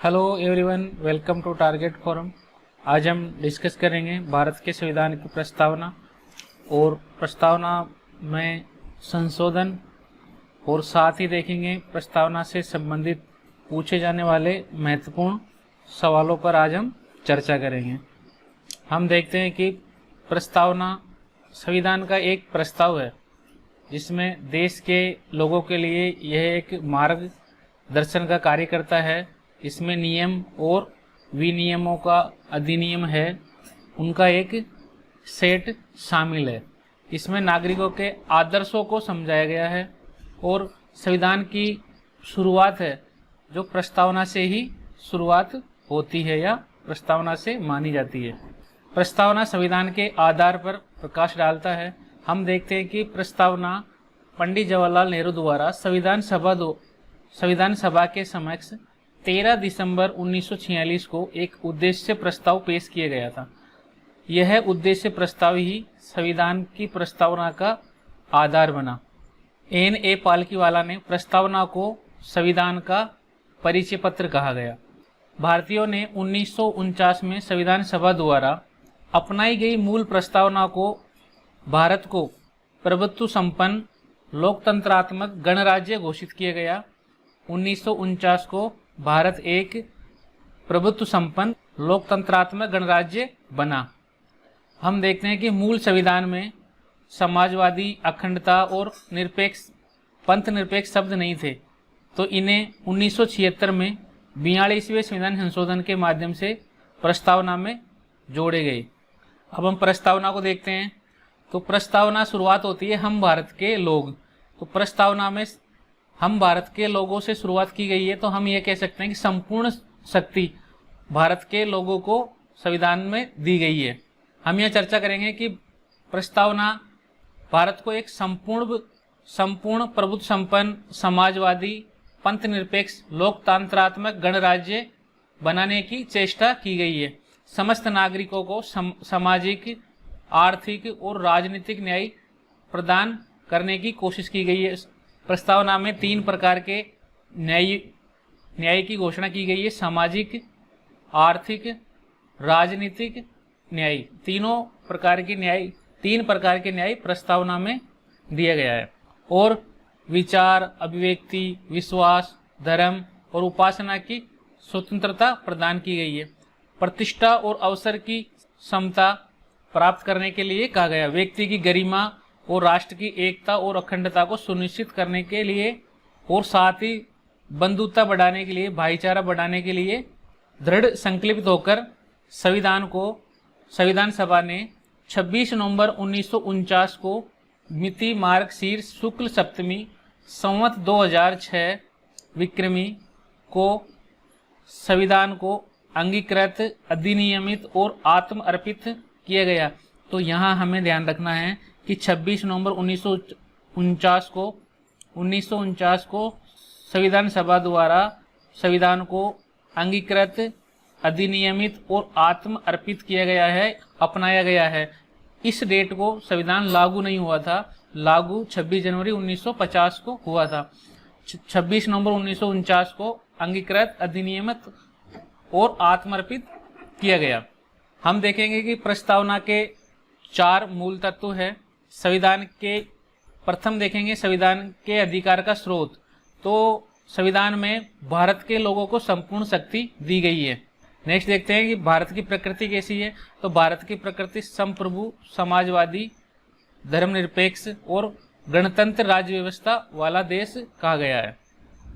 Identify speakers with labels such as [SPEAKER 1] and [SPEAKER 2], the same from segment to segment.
[SPEAKER 1] Hello everyone, welcome to target forum. आज हम discuss करेंगे भारत के संविधान की प्रस्तावना और प्रस्तावना में संशोधन, और साथ ही देखेंगे प्रस्तावना से संबंधित पूछे जाने वाले महत्वपूर्ण सवालों पर आज हम चर्चा करेंगे। हम देखते हैं कि प्रस्तावना संविधान का एक प्रस्ताव है जिसमें देश के लोगों के लिए यह एक मार्गदर्शन का कार्य करता है। इसमें नियम और विनियमों का अधिनियम है, उनका एक सेट शामिल है। इसमें नागरिकों के आदर्शों को समझाया गया है और संविधान की शुरुआत है जो प्रस्तावना से ही शुरुआत होती है या प्रस्तावना से मानी जाती है। प्रस्तावना संविधान के आधार पर प्रकाश डालता है। हम देखते हैं कि प्रस्तावना पंडित जवाहरलाल नेहरू द्वारा संविधान सभा के समक्ष 13 दिसंबर 1946 को एक उद्देश्य प्रस्ताव पेश किया गया था। यह उद्देश्य प्रस्ताव ही संविधान की प्रस्तावना का आधार बना। N.A. पालकीवाला ने प्रस्तावना को संविधान का परिचय पत्र कहा गया। भारतीयों ने 1949 में संविधान सभा द्वारा अपनाई गई मूल प्रस्तावना को भारत को प्रभुत्व संपन्न लोकतंत्रात्मक गणराज्य घोषित किया गया। 1949 को भारत एक प्रभुत्व संपन्न लोकतंत्रात्मक गणराज्य बना। हम देखते हैं कि मूल संविधान में समाजवादी, अखंडता और पंथ निरपेक्ष शब्द नहीं थे, तो इन्हें 1976 में 42वें संविधान संशोधन के माध्यम से प्रस्तावना में जोड़े गए। अब हम प्रस्तावना को देखते हैं। तो प्रस्तावना शुरुआत होती है हम भारत के लोग। तो प्रस्तावना में हम भारत के लोगों से शुरुआत की गई है, तो हम ये कह सकते हैं कि संपूर्ण शक्ति भारत के लोगों को संविधान में दी गई है। हम यह चर्चा करेंगे कि प्रस्तावना भारत को एक संपूर्ण प्रभुत्व संपन्न समाजवादी पंथ निरपेक्ष लोकतंत्रात्मक गणराज्य बनाने की चेष्टा की गई है। समस्त नागरिकों को सामाजिक, आर्थिक और राजनीतिक न्याय प्रदान करने की कोशिश की गई है। प्रस्तावना में 3 प्रकार के न्याय की घोषणा की गई है। सामाजिक, आर्थिक, राजनीतिक न्याय। 3 प्रकार के न्याय प्रस्तावना में दिया गया है। और विचार, अभिव्यक्ति, विश्वास, धर्म और उपासना की स्वतंत्रता प्रदान की गई है। प्रतिष्ठा और अवसर की समता प्राप्त करने के लिए कहा गया। व्यक्ति की गरिमा और राष्ट्र की एकता और अखंडता को सुनिश्चित करने के लिए और साथ ही बंधुता बढ़ाने के लिए, भाईचारा बढ़ाने के लिए दृढ़ संकल्पित होकर संविधान सभा ने 26 नवंबर 1949 को मिति मार्गशीर्ष शुक्ल सप्तमी संवत 2006 विक्रमी को संविधान को अंगीकृत, अधिनियमित और आत्म अर्पित किया गया। तो यहाँ हमें ध्यान रखना है कि 26 नवंबर 1949 को संविधान सभा द्वारा संविधान को अंगीकृत, अधिनियमित और आत्म अर्पित किया गया है, अपनाया गया है। इस डेट को संविधान लागू नहीं हुआ था, लागू 26 जनवरी 1950 को हुआ था। 26 नवंबर 1949 को अंगीकृत, अधिनियमित और आत्मर्पित किया गया। हम देखेंगे कि प्रस्तावना के 4 मूल तत्व है। संविधान के प्रथम देखेंगे संविधान के अधिकार का स्रोत। तो संविधान में भारत के लोगों को संपूर्ण शक्ति दी गई है। नेक्स्ट देखते हैं कि भारत की प्रकृति कैसी है। तो भारत की प्रकृति संप्रभु, समाजवादी, धर्मनिरपेक्ष और गणतंत्र राज्य व्यवस्था वाला देश कहा गया है,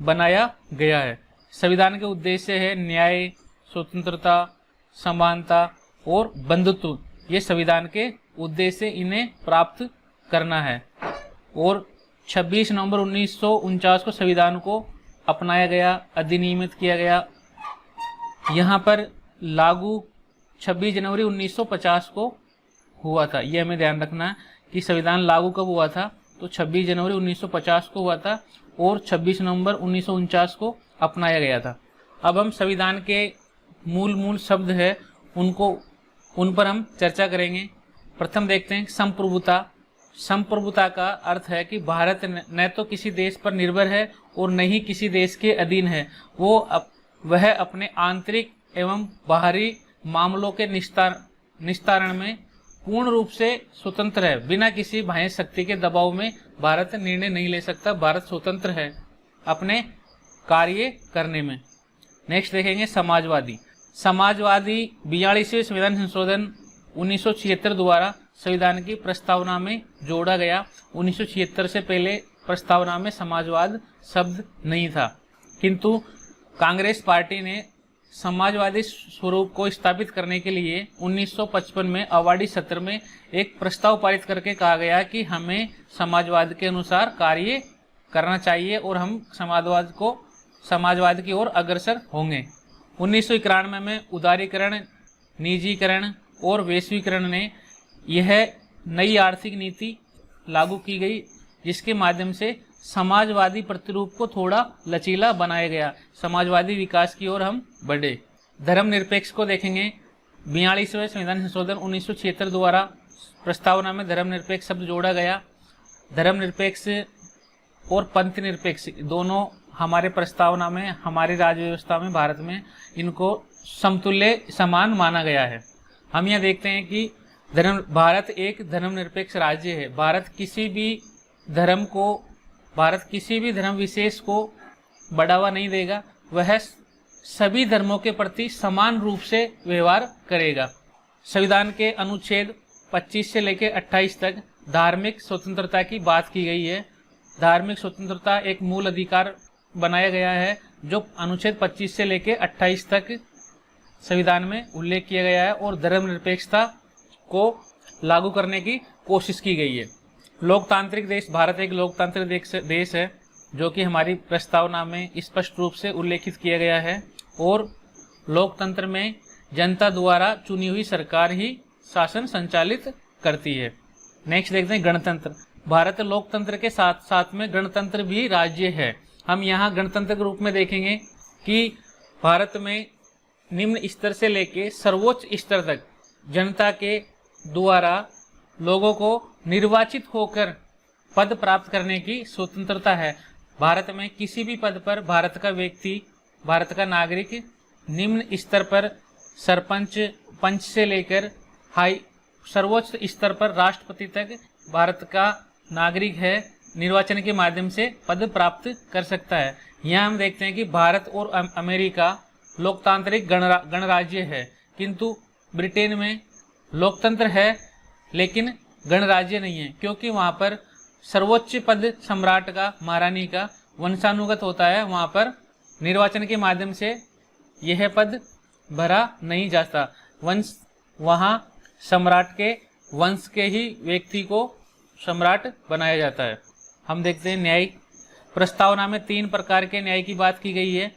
[SPEAKER 1] बनाया गया है। संविधान के उद्देश्य है न्याय, स्वतंत्रता, समानता और बंधुत्व। ये संविधान के उद्देश्य इन्हें प्राप्त करना है। और 26 नवंबर 1949 को संविधान को अपनाया गया, अधिनियमित किया गया। यहाँ पर लागू 26 जनवरी 1950 को हुआ था। ये हमें ध्यान रखना है कि संविधान लागू कब हुआ था। तो 26 जनवरी 1950 को हुआ था और 26 नवंबर 1949 को अपनाया गया था। अब हम संविधान के मूल शब्द है उन पर हम चर्चा करेंगे। प्रथम देखते हैं संप्रभुता। संप्रभुता का अर्थ है कि भारत न तो किसी देश पर निर्भर है और न ही किसी देश के अधीन है। वह अपने आंतरिक एवं बाहरी मामलों के निस्तारण में पूर्ण रूप से स्वतंत्र है। बिना किसी बाह्य शक्ति के दबाव में भारत निर्णय नहीं ले सकता। भारत स्वतंत्र है अपने कार्य करने में। नेक्स्ट देखेंगे समाजवादी। समाजवादी 42वें संविधान संशोधन 1976 द्वारा संविधान की प्रस्तावना में जोड़ा गया। 1976 से पहले प्रस्तावना में समाजवाद शब्द नहीं था, किंतु कांग्रेस पार्टी ने समाजवादी स्वरूप को स्थापित करने के लिए 1955 में अवार्डी सत्र में एक प्रस्ताव पारित करके कहा गया कि हमें समाजवाद के अनुसार कार्य करना चाहिए और हम समाजवाद की ओर अग्रसर होंगे। 1991 में उदारीकरण, निजीकरण और वैश्वीकरण ने यह नई आर्थिक नीति लागू की गई, जिसके माध्यम से समाजवादी प्रतिरूप को थोड़ा लचीला बनाया गया। समाजवादी विकास की ओर हम बढ़े। धर्मनिरपेक्ष को देखेंगे। 42वें संविधान संशोधन 1976 द्वारा प्रस्तावना में धर्मनिरपेक्ष शब्द जोड़ा गया। धर्मनिरपेक्ष और पंथ निरपेक्ष दोनों हमारे प्रस्तावना में, हमारी राज्य व्यवस्था में, भारत में इनको समतुल्य समान माना गया है। हम यह देखते हैं कि भारत एक धर्मनिरपेक्ष राज्य है। भारत किसी भी धर्म विशेष को बढ़ावा नहीं देगा। वह सभी धर्मों के प्रति समान रूप से व्यवहार करेगा। संविधान के अनुच्छेद 25 से लेकर 28 तक धार्मिक स्वतंत्रता की बात की गई है। धार्मिक स्वतंत्रता एक मूल अधिकार बनाया गया है, जो अनुच्छेद 25 से लेकर 28 तक संविधान में उल्लेख किया गया है, और धर्मनिरपेक्षता को लागू करने की कोशिश की गई है। लोकतांत्रिक देश, भारत एक लोकतांत्रिक देश है, जो कि हमारी प्रस्तावना में स्पष्ट रूप से उल्लेखित किया गया है, और लोकतंत्र में जनता द्वारा चुनी हुई सरकार ही शासन संचालित करती है। नेक्स्ट देखते हैं गणतंत्र। भारत लोकतंत्र के साथ साथ में गणतंत्र भी राज्य है। हम यहाँ गणतंत्र के रूप में देखेंगे कि भारत में निम्न स्तर से लेकर सर्वोच्च स्तर तक जनता के द्वारा लोगों को निर्वाचित होकर पद प्राप्त करने की स्वतंत्रता है। भारत में किसी भी पद पर भारत का व्यक्ति, भारत का नागरिक निम्न स्तर पर सरपंच, पंच से लेकर सर्वोच्च स्तर पर राष्ट्रपति तक भारत का नागरिक है, निर्वाचन के माध्यम से पद प्राप्त कर सकता है। यहाँ हम देखते हैं कि भारत और अमेरिका लोकतांत्रिक गणराज्य है, किंतु ब्रिटेन में लोकतंत्र है लेकिन गणराज्य नहीं है, क्योंकि वहाँ पर सर्वोच्च पद सम्राट का, महारानी का वंशानुगत होता है। वहाँ पर निर्वाचन के माध्यम से यह पद भरा नहीं जाता। वहाँ सम्राट के वंश के ही व्यक्ति को सम्राट बनाया जाता है। हम देखते हैं न्याय। प्रस्तावना में 3 प्रकार के न्याय की बात की गई है,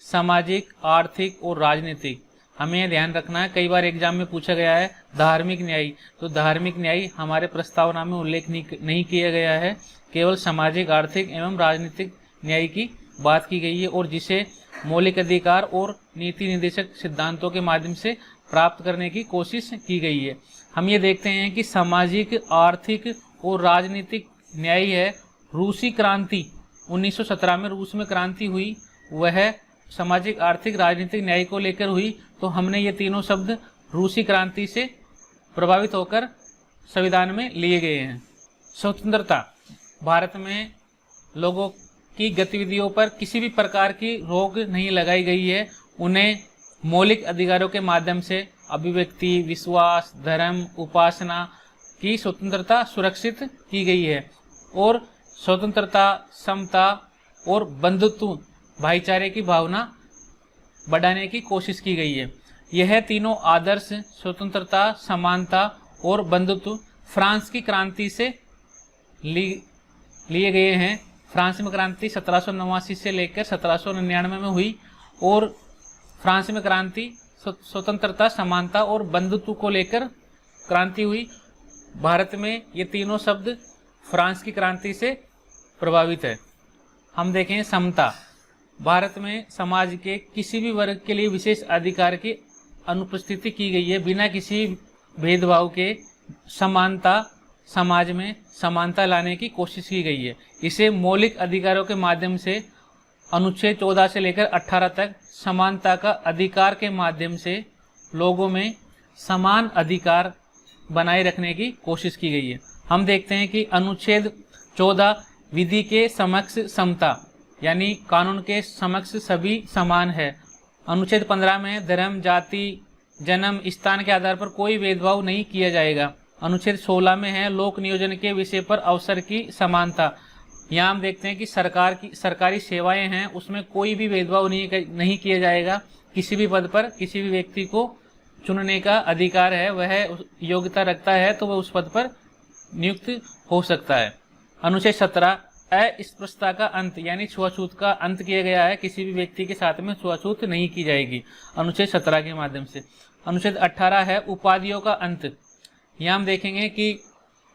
[SPEAKER 1] सामाजिक, आर्थिक और राजनीतिक। हमें यह ध्यान रखना है, कई बार एग्जाम में पूछा गया है धार्मिक न्याय, तो धार्मिक न्याय हमारे प्रस्तावना में उल्लेख नहीं किया गया है। केवल सामाजिक, आर्थिक एवं राजनीतिक न्याय की बात की गई है, और जिसे मौलिक अधिकार और नीति निर्देशक सिद्धांतों के माध्यम से प्राप्त करने की कोशिश की गई है। हम ये देखते हैं कि सामाजिक, आर्थिक और राजनीतिक न्याय है। रूसी क्रांति 1917 में रूस में क्रांति हुई, वह सामाजिक, आर्थिक, राजनीतिक न्याय को लेकर हुई। तो हमने ये तीनों शब्द रूसी क्रांति से प्रभावित होकर संविधान में लिए गए हैं। स्वतंत्रता। भारत में लोगों की गतिविधियों पर किसी भी प्रकार की रोक नहीं लगाई गई है। उन्हें मौलिक अधिकारों के माध्यम से अभिव्यक्ति, विश्वास, धर्म, उपासना की स्वतंत्रता सुरक्षित की गई है, और स्वतंत्रता, समता और बंधुत्व, भाईचारे की भावना बढ़ाने की कोशिश की गई है। यह तीनों आदर्श स्वतंत्रता, समानता और बंधुत्व फ्रांस की क्रांति से लिए गए हैं। फ्रांस में क्रांति 1789 से लेकर 1799 में हुई, और फ्रांस में क्रांति स्वतंत्रता, समानता और बंधुत्व को लेकर क्रांति हुई। भारत में ये तीनों शब्द फ्रांस की क्रांति से प्रभावित है। हम देखें समता। भारत में समाज के किसी भी वर्ग के लिए विशेष अधिकार की अनुपस्थिति की गई है। बिना किसी भेदभाव के समानता, समाज में समानता लाने की कोशिश की गई है। इसे मौलिक अधिकारों के माध्यम से अनुच्छेद 14 से लेकर 18 तक समानता का अधिकार के माध्यम से लोगों में समान अधिकार बनाए रखने की कोशिश की गई है। हम देखते हैं कि अनुच्छेद 14 विधि के समक्ष समता, यानी कानून के समक्ष सभी समान है। अनुच्छेद 15 में धर्म, जाति, जन्म, स्थान के आधार पर कोई भेदभाव नहीं किया जाएगा। अनुच्छेद 16 में है लोक नियोजन के विषय पर अवसर की समानता। यहाँ हम देखते हैं कि सरकारी सेवाएं हैं, उसमें कोई भी भेदभाव नहीं किया जाएगा। किसी भी पद पर किसी भी व्यक्ति को चुनने का अधिकार है, वह योग्यता रखता है तो वह उस पद पर नियुक्त हो सकता है। अनुच्छेद 17 अस्पृश्यता का अंत, यानी छुआछूत का अंत किया गया है। किसी भी व्यक्ति के साथ में छुआछूत नहीं की जाएगी अनुच्छेद 17 के माध्यम से। अनुच्छेद 18 है उपाधियों का अंत। यहाँ हम देखेंगे कि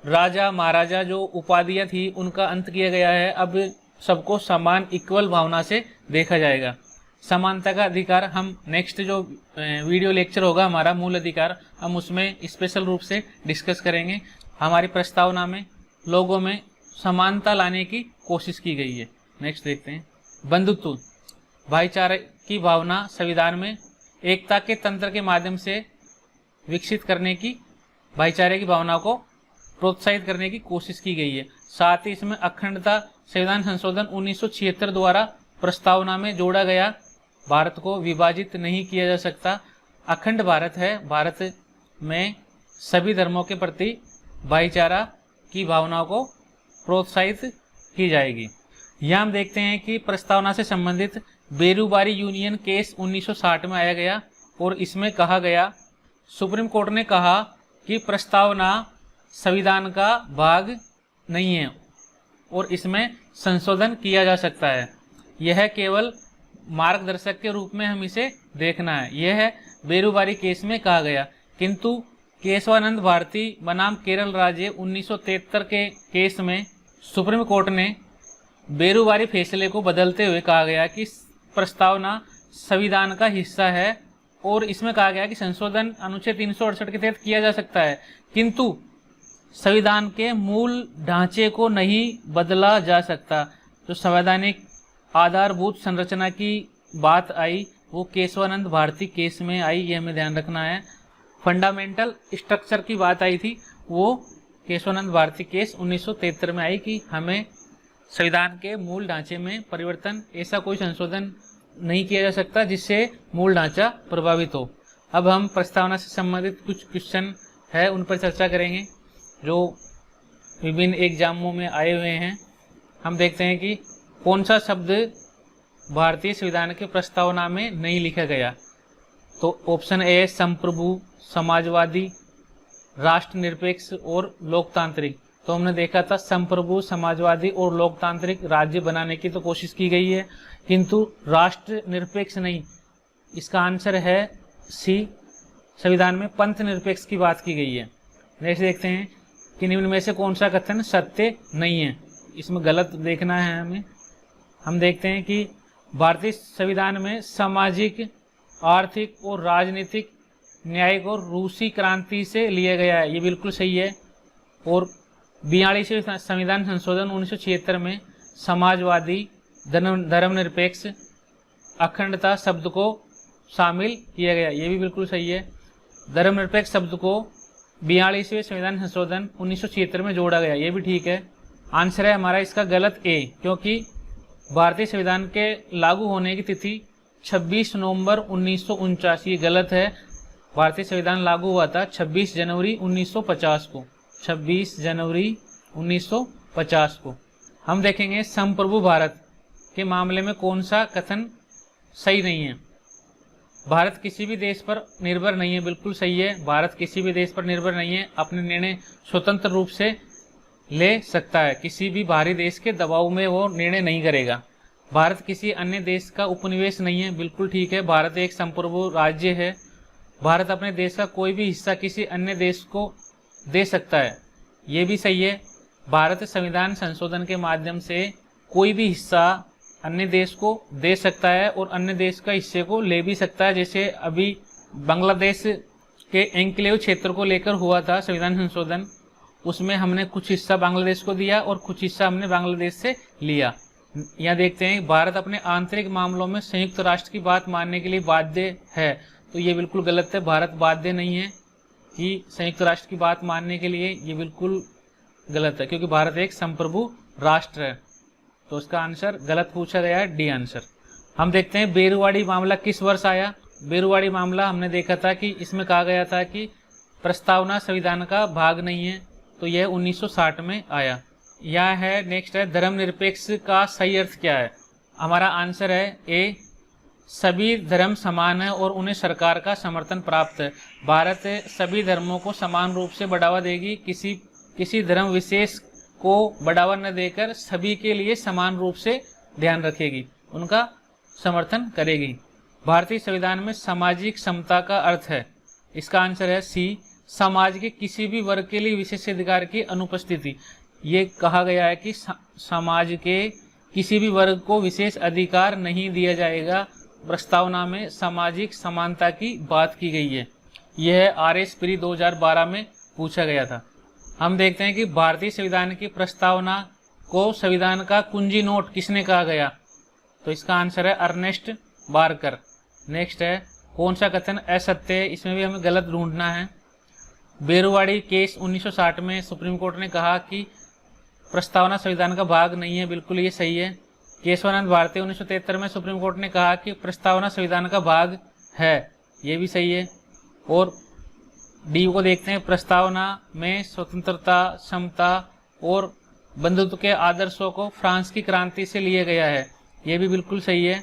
[SPEAKER 1] राजा महाराजा जो उपाधियां थी उनका अंत किया गया है। अब सबको समान इक्वल भावना से देखा जाएगा। समानता का अधिकार हम नेक्स्ट जो वीडियो लेक्चर होगा हमारा मूल अधिकार, हम उसमें स्पेशल रूप से डिस्कस करेंगे। हमारी प्रस्तावना में लोगों में समानता लाने की कोशिश की गई है। नेक्स्ट देखते हैं। बंधुत्व, भाईचारे की भावना संविधान में एकता के तंत्र के माध्यम से विकसित करने की, भाईचारे की भावना को प्रोत्साहित करने की कोशिश की गई है। साथ ही इसमें अखंडता संविधान संशोधन 1976 द्वारा प्रस्तावना में जोड़ा गया। भारत को विभाजित नहीं किया जा सकता, अखंड भारत है। भारत में सभी धर्मों के प्रति भाईचारा की भावना को प्रोत्साहित की जाएगी। यहाँ हम देखते हैं कि प्रस्तावना से संबंधित बेरूबारी यूनियन केस 1960 में आया गया और इसमें कहा गया, सुप्रीम कोर्ट ने कहा कि प्रस्तावना संविधान का भाग नहीं है और इसमें संशोधन किया जा सकता है। यह केवल मार्गदर्शक के रूप में हम इसे देखना है। यह है बेरूबारी केस में कहा गया। किंतु केशवानंद भारती बनाम केरल राज्य 1973 के केस में सुप्रीम कोर्ट ने बेरूबारी फैसले को बदलते हुए कहा गया कि प्रस्तावना संविधान का हिस्सा है और इसमें कहा गया कि संशोधन अनुच्छेद 368 के तहत किया जा सकता है, किंतु संविधान के मूल ढांचे को नहीं बदला जा सकता। जो संवैधानिक आधारभूत संरचना की बात आई वो केशवानंद भारती केस में आई, ये हमें ध्यान रखना है। फंडामेंटल स्ट्रक्चर की बात आई थी, वो केशवानंद भारती केस 1973 में आई कि हमें संविधान के मूल ढांचे में परिवर्तन, ऐसा कोई संशोधन नहीं किया जा सकता जिससे मूल ढांचा प्रभावित हो। अब हम प्रस्तावना से संबंधित कुछ क्वेश्चन है उन पर चर्चा करेंगे जो विभिन्न एग्जामों में आए हुए हैं। हम देखते हैं कि कौन सा शब्द भारतीय संविधान के प्रस्तावना में नहीं लिखा गया। तो ऑप्शन ए संप्रभु, समाजवादी, राष्ट्रनिरपेक्ष और लोकतांत्रिक। तो हमने देखा था संप्रभु, समाजवादी और लोकतांत्रिक राज्य बनाने की तो कोशिश की गई है, किंतु राष्ट्रनिरपेक्ष नहीं। इसका आंसर है सी, संविधान में पंथ निरपेक्ष की बात की गई है। नेक्स्ट देखते हैं कि निम्न में से कौन सा कथन सत्य नहीं है, इसमें गलत देखना है हमें। हम देखते हैं कि भारतीय संविधान में सामाजिक, आर्थिक और राजनीतिक न्याय को रूसी क्रांति से लिया गया है, ये बिल्कुल सही है। और 42वें संविधान संशोधन 1976 में समाजवादी, धर्मनिरपेक्ष, अखंडता शब्द को शामिल किया गया, ये भी बिल्कुल सही है। धर्मनिरपेक्ष शब्द को 42वें संविधान संशोधन 1976 में जोड़ा गया, ये भी ठीक है। आंसर है हमारा इसका गलत ए, क्योंकि भारतीय संविधान के लागू होने की तिथि 26 नवंबर 1949, ये गलत है। भारतीय संविधान लागू हुआ था 26 जनवरी 1950 को, 26 जनवरी 1950 को। हम देखेंगे संप्रभु भारत के मामले में कौन सा कथन सही नहीं है। भारत किसी भी देश पर निर्भर नहीं है, बिल्कुल सही है। भारत किसी भी देश पर निर्भर नहीं है, अपने निर्णय स्वतंत्र रूप से ले सकता है, किसी भी बाहरी देश के दबाव में वो निर्णय नहीं करेगा। भारत किसी अन्य देश का उपनिवेश नहीं है, बिल्कुल ठीक है। भारत एक संप्रभु राज्य है। भारत अपने देश का कोई भी हिस्सा किसी अन्य देश को दे सकता है, ये भी सही है। भारत संविधान संशोधन के माध्यम से कोई भी हिस्सा अन्य देश को दे सकता है और अन्य देश का हिस्से को ले भी सकता है। जैसे अभी बांग्लादेश के एन्क्लेव क्षेत्र को लेकर हुआ था संविधान संशोधन, उसमें हमने कुछ हिस्सा बांग्लादेश को दिया और कुछ हिस्सा हमने बांग्लादेश से लिया। यहाँ देखते हैं भारत अपने आंतरिक मामलों में संयुक्त राष्ट्र की बात मानने के लिए बाध्य है, तो ये बिल्कुल गलत है। भारत बाध्य नहीं है कि संयुक्त राष्ट्र की बात मानने के लिए, ये बिल्कुल गलत है, क्योंकि भारत एक संप्रभु राष्ट्र है। तो उसका आंसर गलत पूछा गया है, डी आंसर। हम देखते हैं बेरुवाड़ी मामला किस वर्ष आया। बेरुवाड़ी मामला हमने देखा था कि इसमें कहा गया था कि प्रस्तावना संविधान का भाग नहीं है, तो यह 1960 में आया। यह है नेक्स्ट है, धर्मनिरपेक्ष का सही अर्थ क्या है। हमारा आंसर है ए, सभी धर्म समान है और उन्हें सरकार का समर्थन प्राप्त है। भारत सभी धर्मों को समान रूप से बढ़ावा देगी, किसी धर्म विशेष को बढ़ावा न देकर सभी के लिए समान रूप से ध्यान रखेगी, उनका समर्थन करेगी। भारतीय संविधान में सामाजिक समता का अर्थ है। इसका आंसर है सी, समाज के किसी भी वर्ग के लिए विशेषाधिकार की अनुपस्थिति। ये कहा गया है कि समाज के किसी भी वर्ग को विशेष अधिकार नहीं दिया जाएगा। प्रस्तावना में सामाजिक समानता की बात की गई है। यह RS प्री 2012 में पूछा गया था। हम देखते हैं कि भारतीय संविधान की प्रस्तावना को संविधान का कुंजी नोट किसने कहा गया, तो इसका आंसर है अर्नेस्ट बारकर। नेक्स्ट है, कौन सा कथन असत्य है, इसमें भी हमें गलत ढूंढना है। बेरुवाड़ी केस 1960 में सुप्रीम कोर्ट ने कहा कि प्रस्तावना संविधान का भाग नहीं है, बिल्कुल ये सही है। केशवानंद भारती 1973 में सुप्रीम कोर्ट ने कहा कि प्रस्तावना संविधान का भाग है, ये भी सही है। और डी को देखते हैं, प्रस्तावना में स्वतंत्रता, समता और बंधुत्व के आदर्शों को फ्रांस की क्रांति से लिया गया है, ये भी बिल्कुल सही है।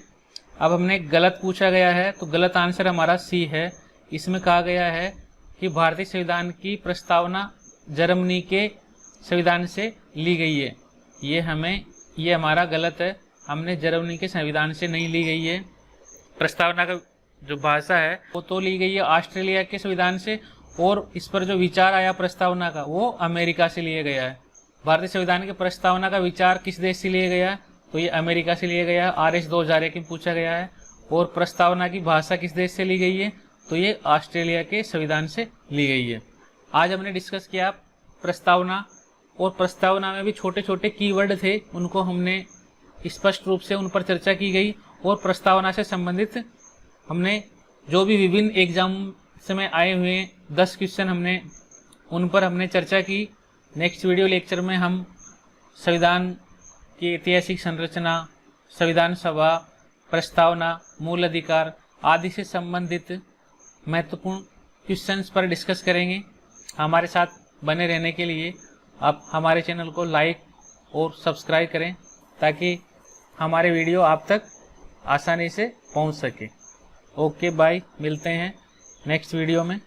[SPEAKER 1] अब हमने गलत पूछा गया है, तो गलत आंसर हमारा सी है। इसमें कहा गया है कि भारतीय संविधान की प्रस्तावना जर्मनी के संविधान से ली गई है। ये हमारा गलत है, हमने जर्मनी के संविधान से नहीं ली गई है। प्रस्तावना का जो भाषा है वो तो ली गई है ऑस्ट्रेलिया के संविधान से, और इस पर जो विचार आया प्रस्तावना का वो अमेरिका से लिया गया है। भारतीय संविधान की प्रस्तावना का विचार किस देश से लिया गया है, तो ये अमेरिका से लिया गया है। RS 2001 में पूछा गया है। और प्रस्तावना की भाषा किस देश से ली गई है, तो ये ऑस्ट्रेलिया के संविधान से ली गई है। आज हमने डिस्कस किया प्रस्तावना, और प्रस्तावना में भी छोटे छोटे कीवर्ड थे, उनको हमने स्पष्ट रूप से उन पर चर्चा की गई। और प्रस्तावना से संबंधित हमने जो भी विभिन्न एग्जाम में आए हुए 10 क्वेश्चन हमने उन पर हमने चर्चा की। नेक्स्ट वीडियो लेक्चर में हम संविधान की ऐतिहासिक संरचना, संविधान सभा, प्रस्तावना, मूल अधिकार आदि से संबंधित महत्वपूर्ण क्वेश्चंस पर डिस्कस करेंगे। हमारे साथ बने रहने के लिए आप हमारे चैनल को लाइक और सब्सक्राइब करें, ताकि हमारे वीडियो आप तक आसानी से पहुंच सके। ओके बाय, मिलते हैं नेक्स्ट वीडियो में।